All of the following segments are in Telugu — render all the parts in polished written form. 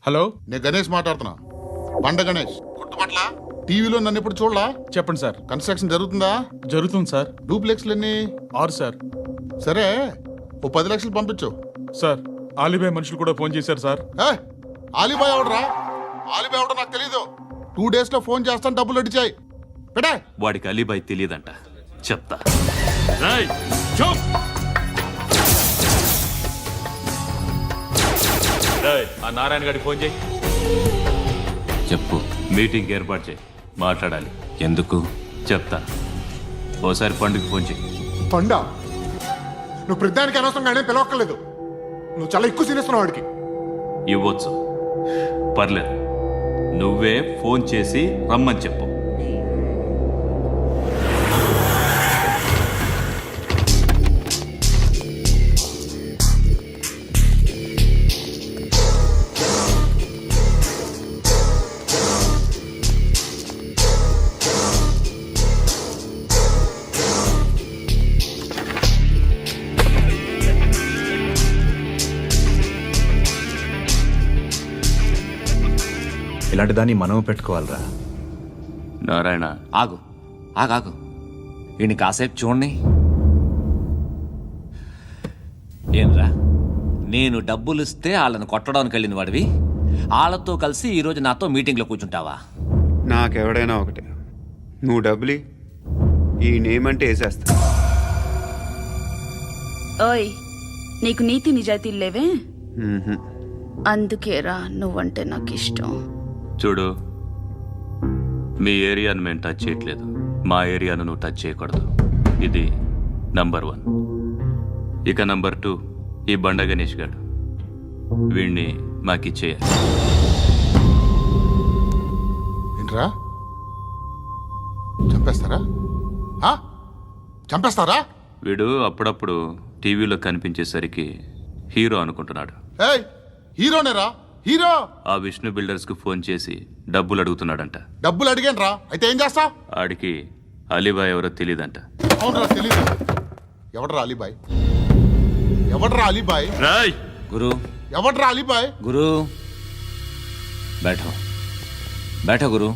హలో, నేను గణేష్ మాట్లాడుతున్నా. బండ గణేష్ గుర్తుపట్ల. టీవీలో నన్ను ఇప్పుడు చూడలా? చెప్పండి సార్. కన్స్ట్రక్షన్ జరుగుతుందా? జరుగుతుంది సార్. డూప్లెక్స్లు ఎన్ని? 6 సార్. సరే, ఓ 10 లక్షలు పంపించు. సార్, ఆలిబాయ్ మనుషులు కూడా ఫోన్ చేశారు సార్. ఆలిబాయ్ ఎవడరా? ఆలిబాయ్ ఎవడో నాకు తెలీదు. 2 days లో ఫోన్ చేస్తాను, డబ్బులు అడిచాయి పెడే. వాడికి అలీబాయ్ తెలియదంట, చెప్తా. ఆ నారాయణ గారికి ఫోన్ చేయి. చెప్పు. మీటింగ్ ఏర్పాటు చేయి, మాట్లాడాలి. ఎందుకు? చెప్తా. ఓసారి పండుగ ఫోన్ చేయి. పండ నువ్వు ప్రతిదానికి అనవసరంగానే పిలవక్కర్లేదు. నువ్వు చాలా ఎక్కువ సీనిస్తున్నావు వాడికి. ఇవ్వచ్చు, పర్లేదు. నువ్వే ఫోన్ చేసి రమ్మని చెప్పు. ఇలాంటి దాన్ని మనం పెట్టుకోవాలరా. నారాయణ, ఆగు ఆగాగు. ఈయన కాసేపు చూడండి. ఏంరా, నేను డబ్బులు ఇస్తే వాళ్ళని కొట్టడానికి వెళ్ళిన వాడివి, వాళ్ళతో కలిసి ఈరోజు నాతో మీటింగ్లో కూర్చుంటావా? నాకెవడైనా ఒకటే. నువ్వు డబ్బులి, ఈ నేమ్ అంటే వేసేస్తా. ఓయ్, నీకు నీతి నిజాయితీలు లేవే? మ్మ్హ్మ్. అందుకేరా నువ్వంటే నాకు ఇష్టం. చూడు, మీ ఏరియాను మేము టచ్ చేయట్లేదు, మా ఏరియాను నువ్వు టచ్ చేయకూడదు. ఇది నంబర్ 1. ఇక నంబర్ 2, ఈ బండ గణేష్ గారు. వీణ్ణి మాకిచ్చేయాలి. ఏంట్రా, చంపేస్తారా? చంపేస్తారా? వీడు అప్పుడప్పుడు టీవీలో కనిపించేసరికి హీరో అనుకుంటున్నాడు. ఏయ్, హీరోనేరా, హీరో. ఆ విష్ణు బిల్డర్స్కు ఫోన్ చేసి డబ్బులు అడుగుతున్నాడంట. డబ్బులు అడిగాను రా, అయితే ఏం చేస్తా? ఆడికి అలీబాయ్ ఎవరో తెలియదంట. అవునరా, తెలీదు. ఎవడరా అలీబాయ్? ఎవడరా అలీబాయ్? రాయ్ గురు, ఎవడరా అలీబాయ్? గురు బైఠో బైఠో గురు.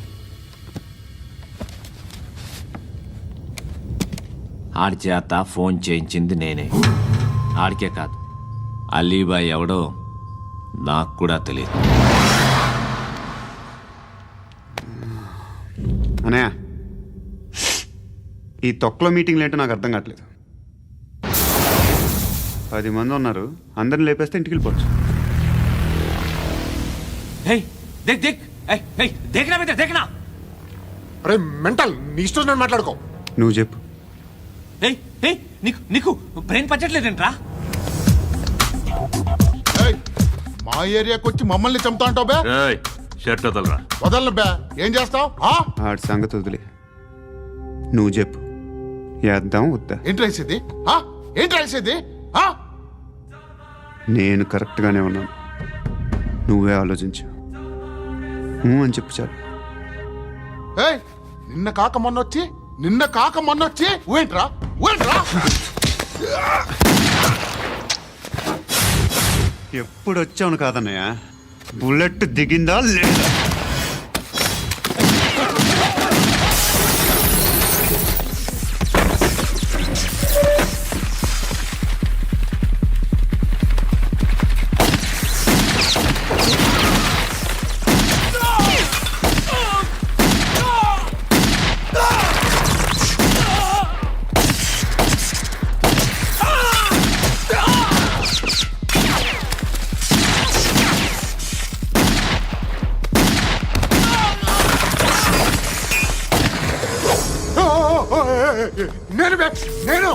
ఆడి చేత ఫోన్ చేయించింది నేనే. ఆడికే కాదు, అలీబాయ్ ఎవడో నాకు కూడా తెలియదు. అనయ్య, ఈ తొక్కలో మీటింగ్లు ఏంటో నాకు అర్థం కావట్లేదు. 10 మంది ఉన్నారు, అందరిని లేపేస్తే ఇంటికి వెళ్ళిపోవచ్చు. అరే మెంటల్, నీ ఇష్టం నేను మాట్లాడుకో. నువ్వు చెప్పు. నీకు బ్రెయిన్ పచ్చట్లేదంట్రా? ఏయ్, మా ఏరియాకి వచ్చి మమ్మల్ని చంపుతా అంటావు బే? రాయ్, షర్ట్ వదలరా. వదలను బే. ఏం చేస్తావు? ఆడి సంగతి వదిలే, నువ్వు చెప్పు. వేద్దాం వద్దా? ఏంటి రాసేది? ఏంటి రాసేది? నేను కరెక్ట్గానే ఉన్నాను, నువ్వే ఆలోచించు. అని చెప్పు చాలు. ఏయ్, నిన్న కాక మొన్నొచ్చి ఊయంట్రా. ఎప్పుడు వచ్చావును కాదన్నయ్య, బుల్లెట్ దిగిందా లేదా? నేను నేను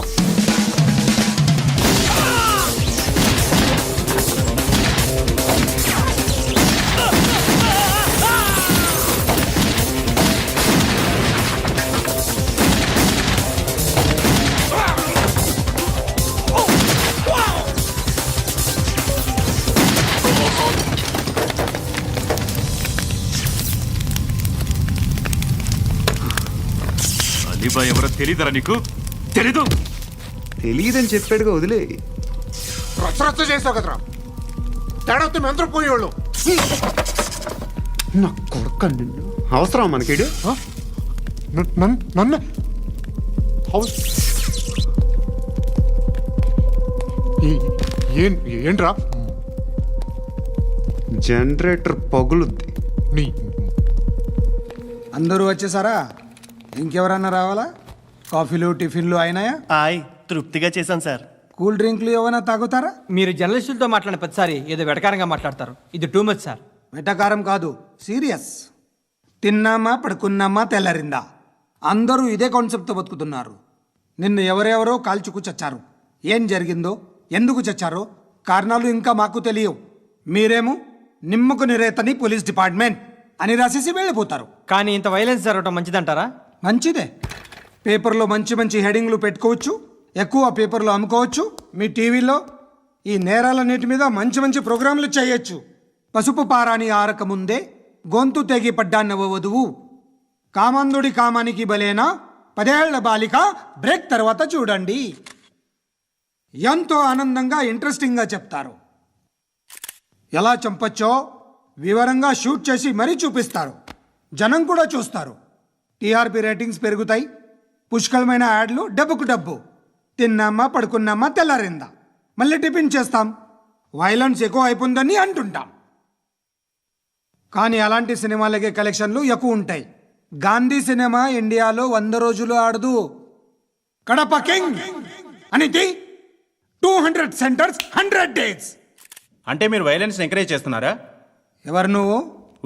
అలీబాయ్ ఎవరో తెలీదరా నీకు? తెలీదు? తెలియదని చెప్పాడుగా, వదిలే. రచ్చ చేసావు కదరా, తేడా వస్తే మెంతరం పోయేవాళ్ళు. నా కొడుకు నిన్ను అవసరం మనకిడు నన్ను హౌస్ ఏంట్రా జనరేటర్ పగులుద్ది. నీ అందరూ వచ్చేసారా? ఇంకెవరన్నా రావాలా? కాఫీలు టిఫిన్లు అయినాయా? ఆయ్ తృప్తిగా చేశాను సార్. కూల్ డ్రింక్లు ఏమైనా తాగుతారా? మీరు జర్నలిస్టులతో మాట్లాడిన ప్రతిసారి ఏదో వెటకారంగా మాట్లాడతారు. ఇది టూ మచ్ సార్. వెటకారం కాదు, సీరియస్. తిన్నామా పడుకున్నామా తెల్లరిందా, అందరూ ఇదే కాన్సెప్ట్తో బతుకుతున్నారు. నిన్ను ఎవరెవరో కాల్చుకు చచ్చారు. ఏం జరిగిందో, ఎందుకు చచ్చారో కారణాలు ఇంకా మాకు తెలియవు. మీరేమో నిమ్మకు నిరేతని పోలీస్ డిపార్ట్మెంట్ అని రాసేసి వెళ్ళిపోతారు. కానీ ఇంత వైలెన్స్ జరగటం మంచిదంటారా? మంచిదే. పేపర్లో మంచి మంచి హెడింగ్లు పెట్టుకోవచ్చు, ఎక్కువ పేపర్లు అమ్ముకోవచ్చు. మీ టీవీలో ఈ నేరాలన్నిటి మీద మంచి మంచి ప్రోగ్రాంలు చేయొచ్చు. పసుపు పారాని ఆరక ముందే గొంతు తెగి పడ్డాన్నవ వధువు, కామందుడి కామానికి బలేనా 10 ఏళ్ల బాలిక బ్రేక్ తర్వాత చూడండి. ఎంతో ఆనందంగా ఇంట్రెస్టింగ్గా చెప్తారు. ఎలా చంపచ్చో వివరంగా షూట్ చేసి మరీ చూపిస్తారు. జనం కూడా చూస్తారు. టీఆర్పీ రేటింగ్స్ పెరుగుతాయి. పుష్కలమైన యాడ్లు, డబ్బుకు డబ్బు. తిన్నామా పడుకున్నామా తెల్లారిందా, మళ్ళీ టిఫిన్ చేస్తాం. వైలెన్స్ ఎక్కువ అయిపోయిందని అంటుంటాం. కానీ అలాంటి సినిమాలకే కలెక్షన్లు ఎక్కువ ఉంటాయి. గాంధీ సినిమా ఇండియాలో 100 రోజులు ఆడదు. కడప కింగ్ అనేది 200 సెంటర్స్ 100 డేస్. అంటే మీరు వైలెన్స్ ఎంకరేజ్ చేస్తున్నారా? ఎవరు నువ్వు?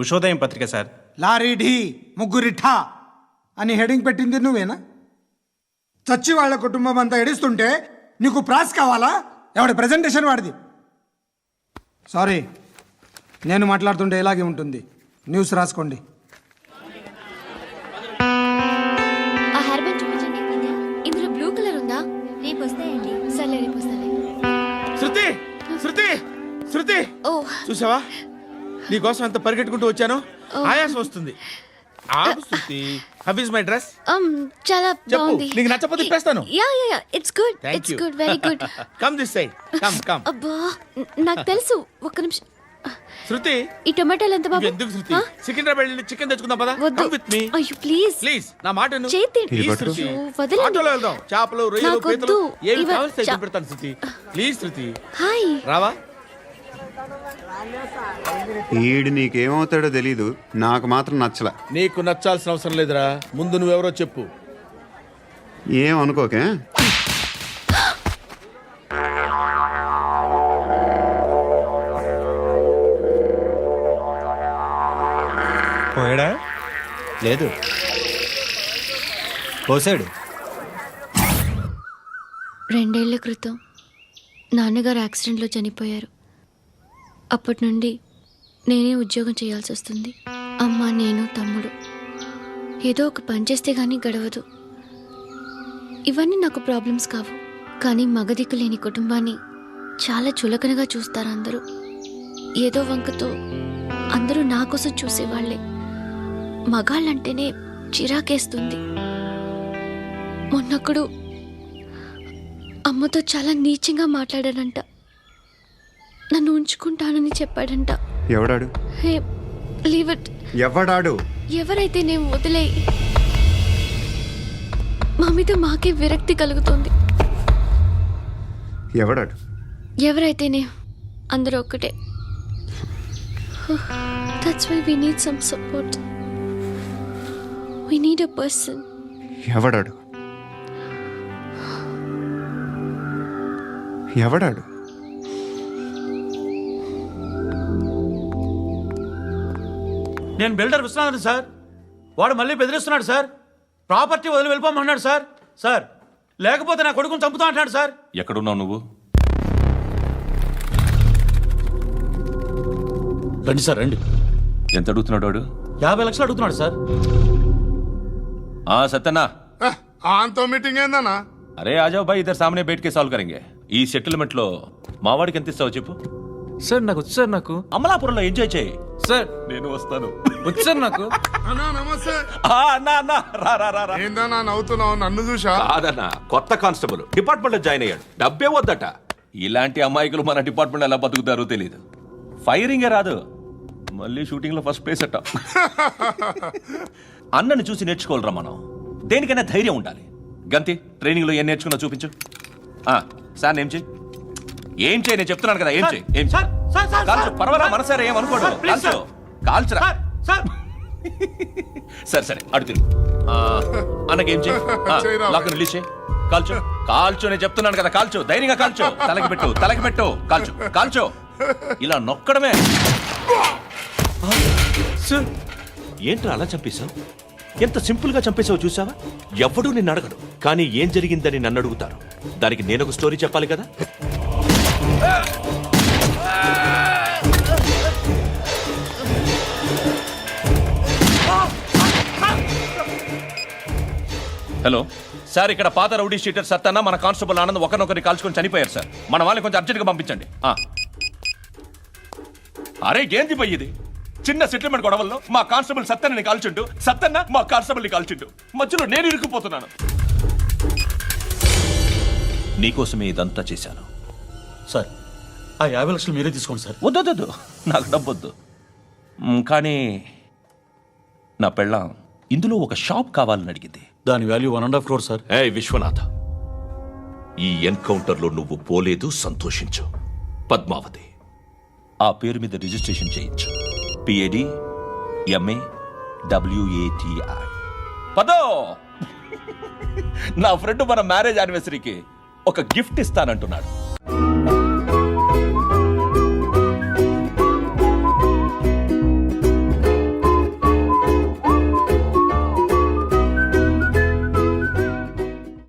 ఉషోదయం పత్రిక సార్. లారీ ఢీ ముగ్గురిఠా అని హెడింగ్ పెట్టింది నువ్వేనా? చచ్చి వాళ్ళ కుటుంబం అంతా ఎడుస్తుంటే నీకు ప్రాస్ కావాలా? ఎవడి ప్రజెంటేషన్ వాడిది. సారీ, నేను మాట్లాడుతుంటే ఇలాగే ఉంటుంది. న్యూస్ రాసుకోండి. ఆ హెయిర్ బ్యాండ్ చూపించండి. ఇందులో బ్లూ కలర్ ఉందా? రేపు వస్తాయండి. సరే రేపు వస్తాయి. శృతి శృతి శృతి, ఓ చూసావా నీకోసం ఎంత పరిగెట్టుకుంటూ వచ్చాను. ఆయాసం వస్తుంది. ఆగు Shruti. How is my dress? చాలా చెప్పు. బాగుంది. నీకు నచ్చకపోతే తిప్పేస్తాను. Ya ya ya, it's good. Thank it's you. Good, very good. Come this side. Come come. అబ్బా, నాకు తెలుసు. ఒక్క నిమిషం. శృతి, ఈ టొమాటోలు ఎంత బాబు? ఎందుకు శృతి? సికింద్రాబాద్ వెళ్ళి చికెన్ తెచ్చుకుందాం పదా. వద్దు. Come with me. అయ్యో ప్లీజ్ ప్లీజ్ నా మాట విను. చేతి Please, శృతి. వదలండి. ఆటోలో వెళ్దాం. చేపలు, రొయ్యలు, నాకు పీతలు వద్దు. ఏమి ఇవ- కావాలి చా- పెడతాను శృతి. Please Shruti, hi. రావా? ఈడు నీకేమవుతాడో తెలీదు, నాకు మాత్రం నచ్చలా. నీకు నచ్చాల్సిన అవసరం లేదురా. ముందు నువ్వెవరో చెప్పు. ఏం అనుకోకే. పోయాడా? లేదు, పోసాడు. 2 ఏళ్ల క్రితం నాన్నగారు యాక్సిడెంట్లో చనిపోయారు. అప్పటి నుండి నేనే ఉద్యోగం చేయాల్సి వస్తుంది. అమ్మ, నేను, తమ్ముడు ఏదో ఒక పని చేస్తే కానీ గడవదు. ఇవన్నీ నాకు ప్రాబ్లమ్స్ కావు. కానీ మగదిక్కు లేని కుటుంబాన్ని చాలా చులకనగా చూస్తారు అందరూ. ఏదో వంకతో అందరూ నా కోసం చూసేవాళ్లే. మగాళ్ళంటేనే చిరాకేస్తుంది. మొన్నొక్కడు అమ్మతో చాలా నీచంగా మాట్లాడాడంట. నన్ను ఉంచుకుంటానని చెప్పాడంట. ఎవడాడు? హే, లీవ్ ఇట్. ఎవడాడు? ఎవరైతే నేను వదిలే. మా మీద మాకే విరక్తి కలుగుతుంది. ఎవడాడు? ఎవరైతేనే అందరూ ఒక్కటే. That's why we need some support. We need a person. ఎవడాడు? ఎవడాడు? నేను బిల్డర్ విశ్వనాథన్ సార్. వాడు మళ్ళీ బెదిరిస్తున్నాడు సార్. ప్రాపర్టీ వదిలి వెళ్ళిపోమన్నాడు సార్. సార్, లేకపోతే నా కొడుకుని చంపుతా అంటున్నాడు సార్. ఎక్కడున్నావు నువ్వు? రండి సార్, రండి. ఎంత అడుగుతున్నాడు వాడు? 50 లక్షలు అడుగుతున్నాడు సార్. సత్యన్నా, ఆంతో మీటింగ్ ఏందన్నా? అరే ఆజావ్ భాయ్, ఇద్దరు సామనే బయటకే సాల్వ్ కరెంగే. ఈ సెటిల్మెంట్ లో మా వాడికి ఎంత ఇస్తావు చెప్పు. సార్ నాకు వచ్చు సార్. నాకు అమలాపురంలో ఎంజాయ్ చేయి సార్. నేను వస్తాను. వచ్చు సార్ నాకు. అన్నా నమస్తే. అన్నా అన్నా, రా రా రా రా. ఏందన్నా నవ్వుతున్నావు? నన్ను చూసా? కాదన్నా, కొత్త కానిస్టేబుల్ డిపార్ట్మెంట్ లో జాయిన్ అయ్యాడు. డబ్బే వద్దట. ఇలాంటి అమాయకులు మన డిపార్ట్మెంట్ ఎలా బతుకుతారో తెలియదు. ఫైరింగే రాదు, మళ్ళీ షూటింగ్లో ఫస్ట్ ప్లేస్ అట్ట. అన్నని చూసి నేర్చుకోవాలరా మనం. దేనికైనా ధైర్యం ఉండాలి. గంతి, ట్రైనింగ్లో ఏం నేర్చుకున్నా చూపించు. సార్ ఏం చేయి, ఏం చేయి, నేను చెప్తున్నాను కదా, ఏం చేయి, ఏం సార్, సార్, సార్, కాల్చు, సార్, పర్వాలా, సార్, మనసారా ఏమనుకోడు, సార్, ప్లీజ్, కాల్చు, కాల్చురా. Sir, sir. సరే సరే అడు తిరుగు. అన్నకేం చేయి, లాక్ రిలీజ్ చేయి, కాల్చు, కాల్చు, నేను చెప్తున్నాను కదా, కాల్చు, ధైర్యంగా కాల్చు, తలకి పెట్టు, తలకి పెట్టు, కాల్చు, కాల్చు, ఇలా నొక్కడమే. సార్, ఏంట్రా అలా చంపేశావు? ఎంత సింపుల్ గా చంపేశావు చూసావా? ఎవ్వడూ నిన్ను అడగడు, కానీ ఏం జరిగిందని నన్ను అడుగుతారు. దానికి నేను ఒక స్టోరీ చెప్పాలి కదా. హలో సార్, ఇక్కడ పాత రౌడీ షీటర్ సత్తన్న మన కానిస్టేబుల్ ఆనంద్ ఒకరినొకరిని కాల్చుకొని చనిపోయారు సార్. మన వాళ్ళని కొంచెం అర్జెంట్గా పంపించండి. అరే ఏంది పోయి ఇది? చిన్న సెటిల్మెంట్ గొడవల్లో మా కానిస్టేబుల్ సత్తన్నని కాల్చుంటూ, సత్తన్న మా కానిస్టేబుల్ని కాల్చుంటూ, మధ్యలో నేను ఇరుక్కుపోతున్నాను. నీకోసమే ఇదంతా చేశాను. సార్, ఆ 50 లక్షలు మీరే తీసుకోండి సార్. వద్దొద్దు, నాకు డబ్బొద్దు. కానీ నా పెళ్ళాం ఇందులో ఒక షాప్ కావాలని అడిగింది. దాని వాల్యూ 1.5 crore సార్. ఏ విశ్వనాథ, ఈ ఎన్కౌంటర్లో నువ్వు పోలేదు, సంతోషించు. పద్మావతి ఆ పేరు మీద రిజిస్ట్రేషన్ చేయించు. PAD MA WATI. పదో, నా ఫ్రెండ్ మన మ్యారేజ్ యానివర్సరీకి ఒక గిఫ్ట్ ఇస్తానంటున్నాడు.